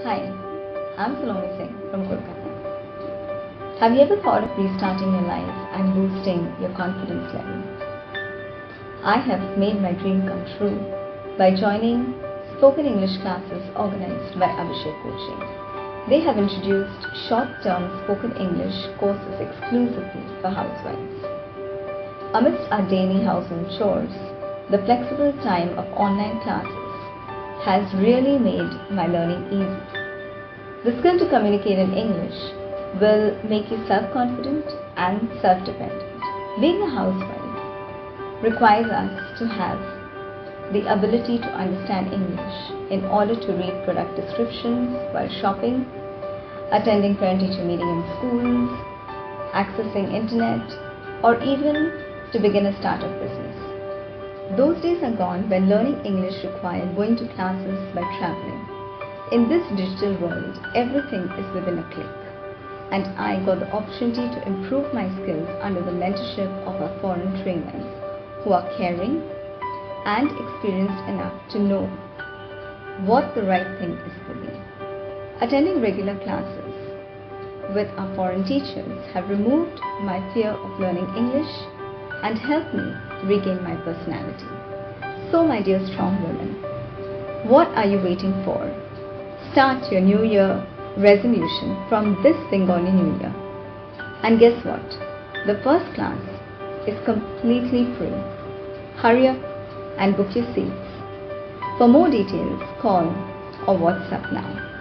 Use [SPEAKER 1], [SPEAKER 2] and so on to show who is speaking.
[SPEAKER 1] Hi, I'm from Kolkata. Have you ever thought of restarting your life and boosting your confidence level? I have made my dream come true by joining spoken English classes organized by Abhishek Coaching. They have introduced short-term spoken English courses exclusively for housewives. Amidst our daily household chores, the flexible time of online classes has really made my learning easy. The skill to communicate in English will make you self-confident and self-dependent. Being a housewife requires us to have the ability to understand English in order to read product descriptions while shopping, attending parent-teacher meeting in schools, accessing internet, or even to begin a startup business. Those days are gone when learning English required going to classes by traveling. In this digital world, everything is within a click, and I got the opportunity to improve my skills under the mentorship of our foreign trainers who are caring and experienced enough to know what the right thing is for me. Attending regular classes with our foreign teachers have removed my fear of learning English and helped me regain my personality. So, my dear strong women, what are you waiting for? Start your New Year resolution from this Bengali New Year. And guess what? The first class is completely free. Hurry up and book your seats. For more details, call or WhatsApp now.